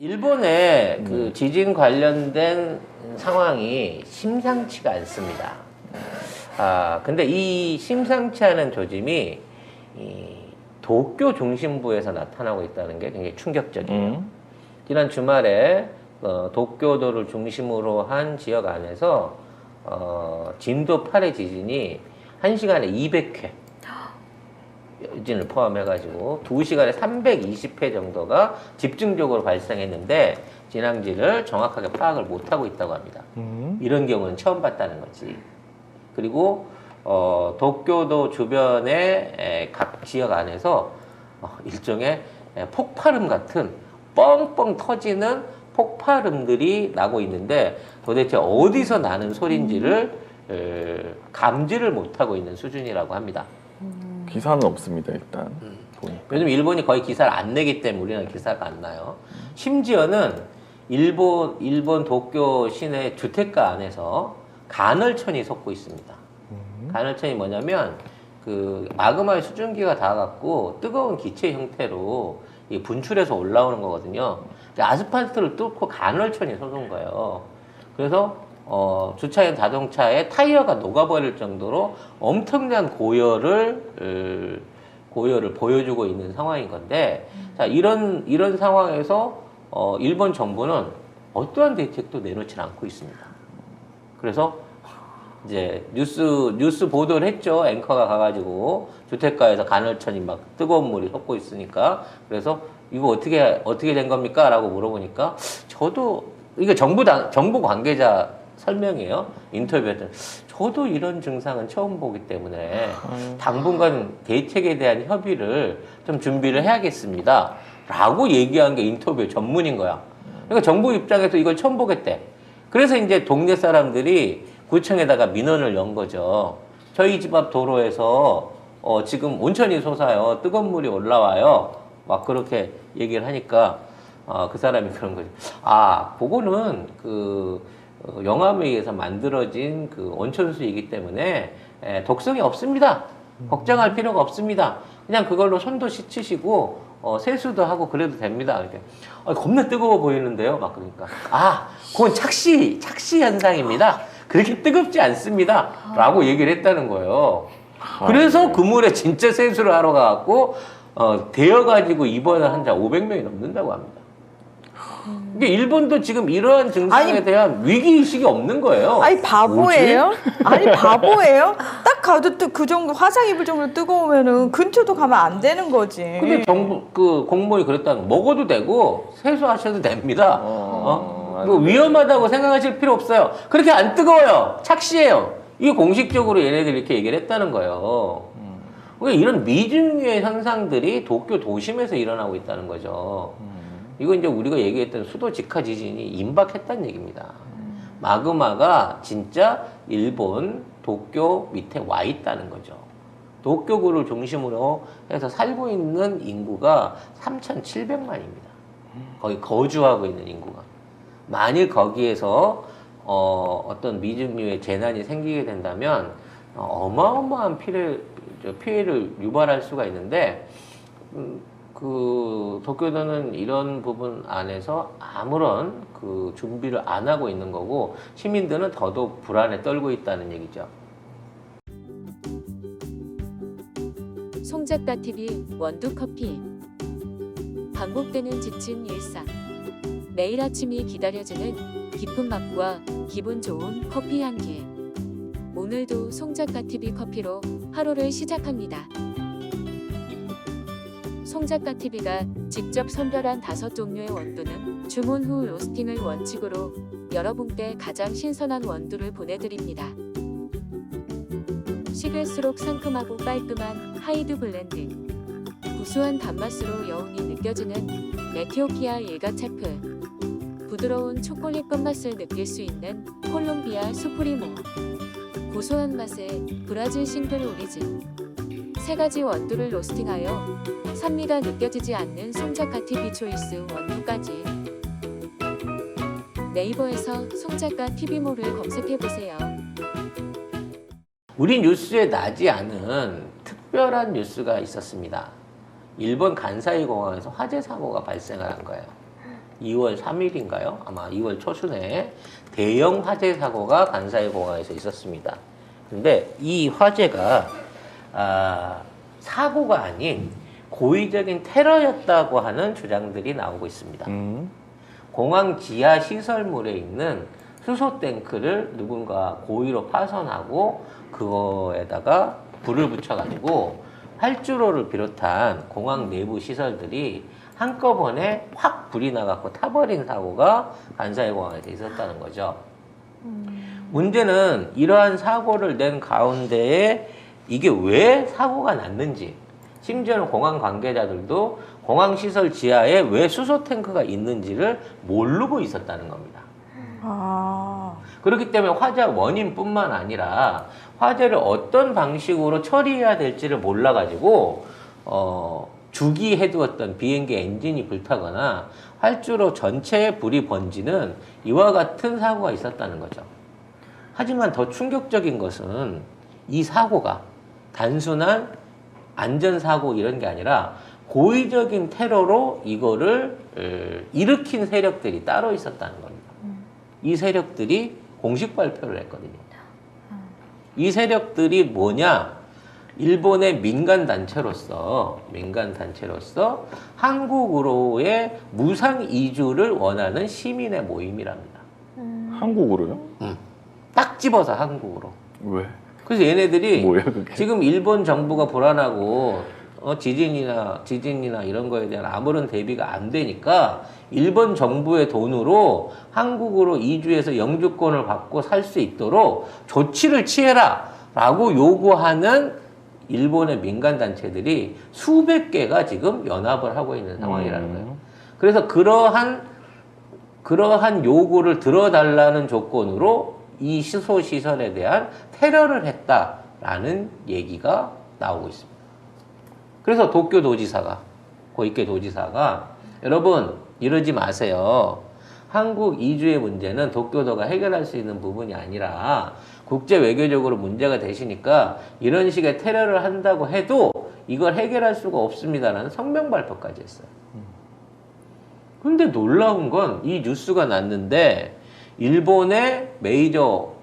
일본의 그 지진 관련된 상황이 심상치가 않습니다. 근데 이 심상치 않은 조짐이 이 도쿄 중심부에서 나타나고 있다는 게 굉장히 충격적이에요. 지난 주말에 도쿄도를 중심으로 한 지역 안에서 진도 8의 지진이 1시간에 200회 지진을 포함해가지고 2시간에 320회 정도가 집중적으로 발생했는데 진앙지를 정확하게 파악을 못하고 있다고 합니다. 이런 경우는 처음 봤다는 거지. 그리고 도쿄도 주변의 각 지역 안에서 일종의 폭발음 같은 뻥뻥 터지는 폭발음들이 나고 있는데 도대체 어디서 나는 소리인지를 감지를 못하고 있는 수준이라고 합니다. 기사는 없습니다, 일단. 요즘 일본이 거의 기사를 안 내기 때문에 우리는 기사가 안 나요. 심지어는 일본 도쿄 시내 주택가 안에서 간헐천이 솟고 있습니다. 간헐천이 뭐냐면 그 마그마의 수증기가 닿아갖고 뜨거운 기체 형태로 분출해서 올라오는 거거든요. 아스팔트를 뚫고 간헐천이 솟은 거예요. 그래서 주차된 자동차의 타이어가 녹아버릴 정도로 엄청난 고열을 보여주고 있는 상황인 건데, 자, 이런 상황에서 일본 정부는 어떠한 대책도 내놓지 않고 있습니다. 그래서 이제 뉴스 보도를 했죠. 앵커가 가가지고 주택가에서 간헐천이 막 뜨거운 물이 솟고 있으니까. 그래서 이거 어떻게 된 겁니까? 라고 물어보니까 저도 이게 정부 관계자 설명이에요. 인터뷰했더니 저도 이런 증상은 처음 보기 때문에 당분간 대책에 대한 협의를 좀 준비를 해야겠습니다. 라고 얘기한 게 인터뷰 전문인 거야. 그러니까 정부 입장에서 이걸 처음 보겠대. 그래서 이제 동네 사람들이 구청에다가 민원을 연 거죠. 저희 집 앞 도로에서 지금 온천이 솟아요. 뜨거운 물이 올라와요. 막 그렇게 얘기를 하니까 그 사람이 그런 거죠. 그거는 영암에 의해서 만들어진 그 온천수이기 때문에 독성이 없습니다. 걱정할 필요가 없습니다. 그냥 그걸로 손도 씻으시고 세수도 하고 그래도 됩니다. 이렇게 겁나 뜨거워 보이는데요. 막 그러니까 그건 착시 현상입니다. 그렇게 뜨겁지 않습니다. 라고 얘기를 했다는 거예요. 그래서 그 물에 진짜 세수를 하러 가갖고 데워가지고 입원을 한 자 500명이 넘는다고 합니다. 이게 일본도 지금 이러한 증상에 대한 위기의식이 없는 거예요. 아니 바보예요? 아니 바보예요? 딱 가도 그 정도 화상 입을 정도로 뜨거우면은 근처도 가면 안 되는 거지. 근데 공무원이 그랬다는 거 먹어도 되고 세수하셔도 됩니다. 위험하다고 생각하실 필요 없어요. 그렇게 안 뜨거워요. 착시예요. 이게 공식적으로 얘네들이 이렇게 얘기를 했다는 거예요. 그러니까 이런 미증유의 현상들이 도쿄 도심에서 일어나고 있다는 거죠. 이거 이제 우리가 얘기했던 수도 직하 지진이 임박했다는 얘기입니다. 마그마가 진짜 일본 도쿄 밑에 와 있다는 거죠. 도쿄구를 중심으로 해서 살고 있는 인구가 3,700만입니다. 거기 거주하고 있는 인구가. 만일 거기에서 어떤 미증유의 재난이 생기게 된다면 어마어마한 피해를 유발할 수가 있는데 도쿄도는 이런 부분 안에서 아무런 준비를 안 하고 있는 거고 시민들은 더더욱 불안에 떨고 있다는 얘기죠. 송작가TV 원두커피. 반복되는 지친 일상. 매일 아침이 기다려지는 깊은 맛과 기분 좋은 커피 향기. 오늘도 송작가TV 커피로 하루를 시작합니다. 송작가TV가 직접 선별한 5종류의 원두는 주문 후 로스팅을 원칙으로 여러분께 가장 신선한 원두를 보내드립니다. 식을수록 상큼하고 깔끔한 하이드 블렌드. 구수한 단맛으로 여운이 느껴지는 에티오피아 일가체프. 부드러운 초콜릿 끝맛을 느낄 수 있는 콜롬비아 수프리모. 고소한 맛의 브라질 싱글 오리진. 3가지 원두를 로스팅하여 산미가 느껴지지 않는 송작가TV 초이스 원두까지. 네이버에서 송작가TV몰을 검색해보세요. 우리 뉴스에 나지 않은 특별한 뉴스가 있었습니다. 일본 간사이 공항에서 화재 사고가 발생을 한 거예요. 2월 3일인가요? 아마 2월 초순에 대형 화재 사고가 간사이 공항에서 있었습니다. 근데 이 화재가 사고가 아닌 고의적인 테러였다고 하는 주장들이 나오고 있습니다. 공항 지하 시설물에 있는 수소 탱크를 누군가 고의로 파손하고 그거에다가 불을 붙여가지고 활주로를 비롯한 공항 내부 시설들이 한꺼번에 확 불이 나갖고 타버린 사고가 간사이 공항에서 있었다는 거죠. 문제는 이러한 사고를 낸 가운데에 이게 왜 사고가 났는지, 심지어는 공항 관계자들도 공항 시설 지하에 왜 수소 탱크가 있는지를 모르고 있었다는 겁니다. 그렇기 때문에 화재 원인뿐만 아니라 화재를 어떤 방식으로 처리해야 될지를 몰라가지고 주기해두었던 비행기 엔진이 불타거나 활주로 전체에 불이 번지는 이와 같은 사고가 있었다는 거죠. 하지만 더 충격적인 것은 이 사고가 단순한 안전사고 이런 게 아니라 고의적인 테러로 이거를 일으킨 세력들이 따로 있었다는 겁니다. 이 세력들이 공식 발표를 했거든요. 이 세력들이 뭐냐? 일본의 민간단체로서 한국으로의 무상 이주를 원하는 시민의 모임이랍니다. 한국으로요? 딱 집어서 한국으로. 왜? 그래서 얘네들이 뭐야 그게? 지금 일본 정부가 불안하고 지진이나 이런 거에 대한 아무런 대비가 안 되니까 일본 정부의 돈으로 한국으로 이주해서 영주권을 받고 살 수 있도록 조치를 취해라 라고 요구하는 일본의 민간단체들이 수백 개가 지금 연합을 하고 있는 상황이라는 거예요. 그래서 그러한 요구를 들어달라는 조건으로 이 시설에 대한 테러를 했다라는 얘기가 나오고 있습니다. 그래서 도쿄 도지사가, 고이케 도지사가 여러분 이러지 마세요. 한국 이주의 문제는 도쿄도가 해결할 수 있는 부분이 아니라 국제 외교적으로 문제가 되시니까 이런 식의 테러를 한다고 해도 이걸 해결할 수가 없습니다라는 성명 발표까지 했어요. 근데 놀라운 건 이 뉴스가 났는데 일본의 메이저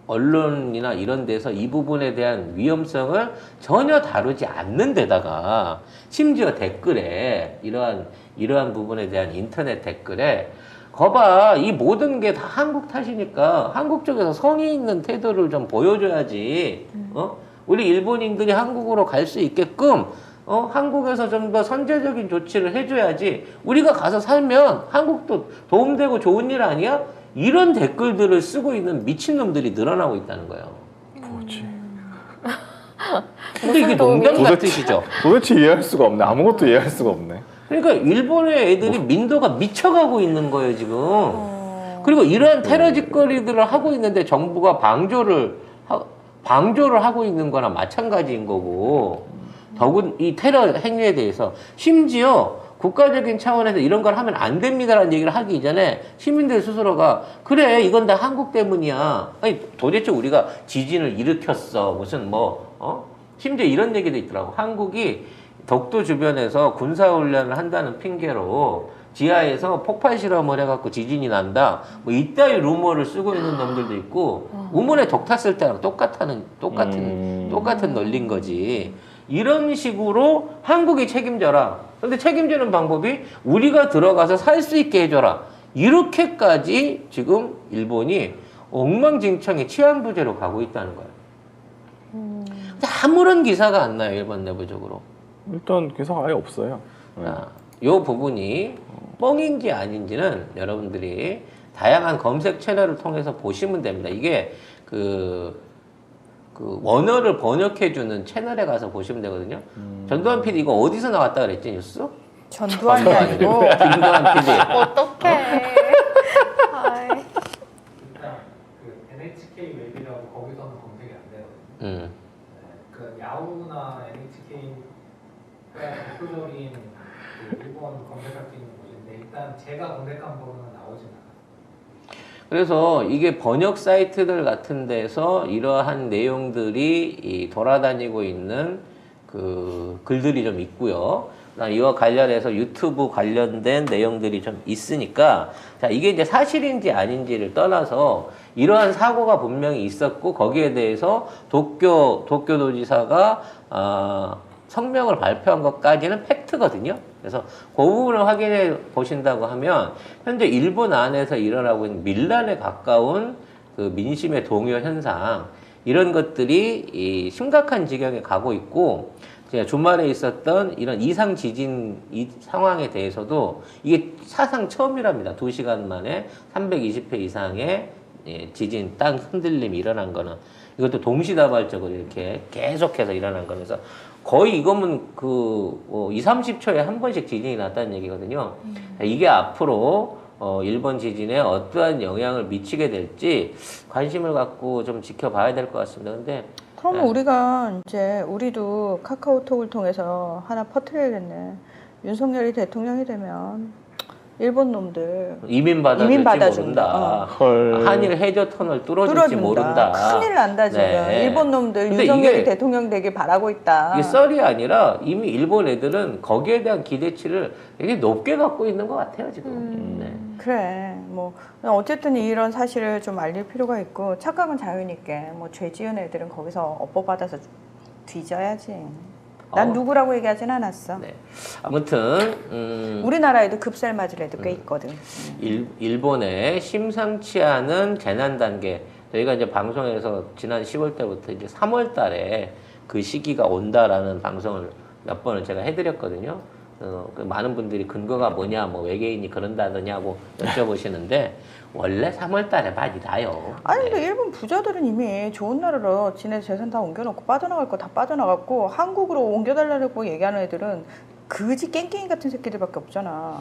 언론이나 이런 데서 이 부분에 대한 위험성을 전혀 다루지 않는 데다가 심지어 댓글에 이러한 부분에 대한 인터넷 댓글에 거봐 이 모든 게 다 한국 탓이니까 한국 쪽에서 성의 있는 태도를 좀 보여줘야지 우리 일본인들이 한국으로 갈 수 있게끔 한국에서 좀 더 선제적인 조치를 해줘야지 우리가 가서 살면 한국도 도움되고 좋은 일 아니야? 이런 댓글들을 쓰고 있는 미친놈들이 늘어나고 있다는 거예요. 뭐지? 근데 이게 농담 같으시죠? 도대체 이해할 수가 없네. 아무것도 이해할 수가 없네. 그러니까 일본의 애들이 민도가 미쳐가고 있는 거예요 지금. 그리고 이러한 테러 짓거리들을 하고 있는데 정부가 방조를 하고 있는 거나 마찬가지인 거고 더군 이 테러 행위에 대해서 심지어 국가적인 차원에서 이런 걸 하면 안 됩니다라는 얘기를 하기 이전에 시민들 스스로가 그래 이건 다 한국 때문이야. 아니 도대체 우리가 지진을 일으켰어 무슨 심지어 이런 얘기도 있더라고. 한국이 독도 주변에서 군사훈련을 한다는 핑계로 지하에서 폭발 실험을 해갖고 지진이 난다. 뭐 이따위 루머를 쓰고 있는 놈들도 있고 우물에 독 탔을 때랑 똑같은 논리인 거지. 이런 식으로 한국이 책임져라. 근데 책임지는 방법이 우리가 들어가서 살 수 있게 해줘라. 이렇게까지 지금 일본이 엉망진창의 치안부재로 가고 있다는 거예요. 근데 아무런 기사가 안 나요, 일본 내부적으로. 일단 기사가 아예 없어요. 이 부분이 뻥인지 아닌지는 여러분들이 다양한 검색 채널을 통해서 보시면 됩니다. 이게 그 원어를 번역해주는 채널에 가서 보시면 되거든요. 전두환 PD 이거 어디서 나왔다 그랬지 뉴스? 전두환이 아니고 김두환 PD. 어떡해. 아이. 일단 그 NHK 웹이라고 거기서는 검색이 안 되거든요. 네, 그 야후나 NHK가 대표적인 그 일본 검색할 수 있는 곳인데 일단 제가 검색한 거는 나오진 않아요. 그래서 이게 번역 사이트들 같은 데서 이러한 내용들이 돌아다니고 있는 그 글들이 좀 있고요. 이와 관련해서 유튜브 관련된 내용들이 좀 있으니까 자 이게 이제 사실인지 아닌지를 떠나서 이러한 사고가 분명히 있었고 거기에 대해서 도쿄도지사가 성명을 발표한 것까지는 팩트거든요. 그래서 그 부분을 확인해 보신다고 하면 현재 일본 안에서 일어나고 있는 밀란에 가까운 그 민심의 동요 현상 이런 것들이 이 심각한 지경에 가고 있고 제가 주말에 있었던 이런 이상 지진 이 상황에 대해서도 이게 사상 처음이랍니다. 2시간 만에 320회 이상의 지진, 땅 흔들림이 일어난 거는 이것도 동시다발적으로 이렇게 계속해서 일어난 거라서 거의 이거면 2, 30초에 한 번씩 지진이 났다는 얘기거든요. 이게 앞으로 일본 지진에 어떠한 영향을 미치게 될지 관심을 갖고 좀 지켜봐야 될 것 같습니다. 근데 그러면 우리가 이제 우리도 카카오톡을 통해서 하나 퍼뜨려야겠네. 윤석열이 대통령이 되면 일본 놈들 이민 받아줄지 모른다. 헐. 한일 해저 터널 뚫어줄지 모른다. 큰일 난다 지금. 네. 일본 놈들 근데 윤석열이 이게- 대통령 되길 바라고 있다. 이게 썰이 아니라 이미 일본 애들은 거기에 대한 기대치를 되게 높게 갖고 있는 것 같아요 지금. 네. 그래. 뭐 어쨌든 이런 사실을 좀 알릴 필요가 있고 착각은 자유니까 뭐 죄 지은 애들은 거기서 업보받아서 뒤져야지. 난 누구라고 얘기하진 않았어. 네. 아무튼 우리나라에도 급살 맞을 애들 꽤 있거든. 일본의 심상치 않은 재난 단계 저희가 이제 방송에서 지난 10월 때부터 이제 3월 달에 그 시기가 온다라는 방송을 몇 번을 제가 해드렸거든요. 그 많은 분들이 근거가 뭐냐, 뭐 외계인이 그런다느냐고 여쭤보시는데 원래 3월 달에 많이 나요. 아니 근데 일본 부자들은 이미 좋은 나라로 지네 재산 다 옮겨놓고 빠져나갈 거 다 빠져나갔고 한국으로 옮겨달라고 얘기하는 애들은 그지 깽깽이 같은 새끼들밖에 없잖아.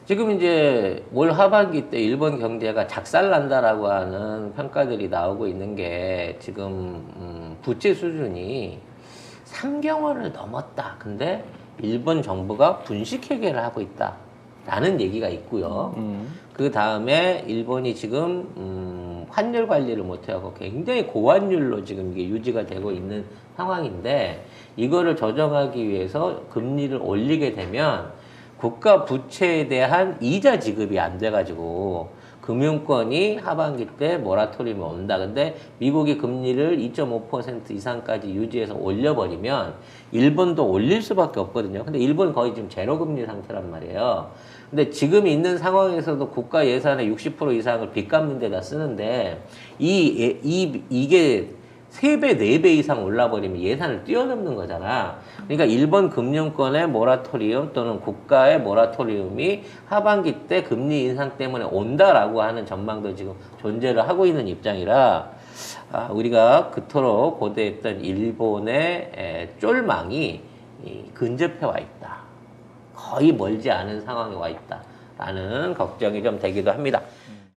지금 이제 올 하반기 때 일본 경제가 작살난다라고 하는 평가들이 나오고 있는 게 지금 부채 수준이 3경원을 넘었다. 근데 일본 정부가 분식 회계를 하고 있다라는 얘기가 있고요. 그 다음에 일본이 지금 환율 관리를 못해갖고 굉장히 고환율로 지금 이게 유지가 되고 있는 상황인데 이거를 조정하기 위해서 금리를 올리게 되면 국가 부채에 대한 이자 지급이 안 돼가지고 금융권이 하반기 때 모라토리움이 온다. 근데 미국이 금리를 2.5% 이상까지 유지해서 올려버리면 일본도 올릴 수밖에 없거든요. 근데 일본 거의 지금 제로 금리 상태란 말이에요. 근데 지금 있는 상황에서도 국가 예산의 60% 이상을 빚 갚는 데다 쓰는데 이게 3배, 4배 이상 올라버리면 예산을 뛰어넘는 거잖아. 그러니까 일본 금융권의 모라토리움 또는 국가의 모라토리움이 하반기 때 금리 인상 때문에 온다라고 하는 전망도 지금 존재를 하고 있는 입장이라 우리가 그토록 고대했던 일본의 쫄망이 근접해 와 있다. 거의 멀지 않은 상황에 와 있다라는 걱정이 좀 되기도 합니다.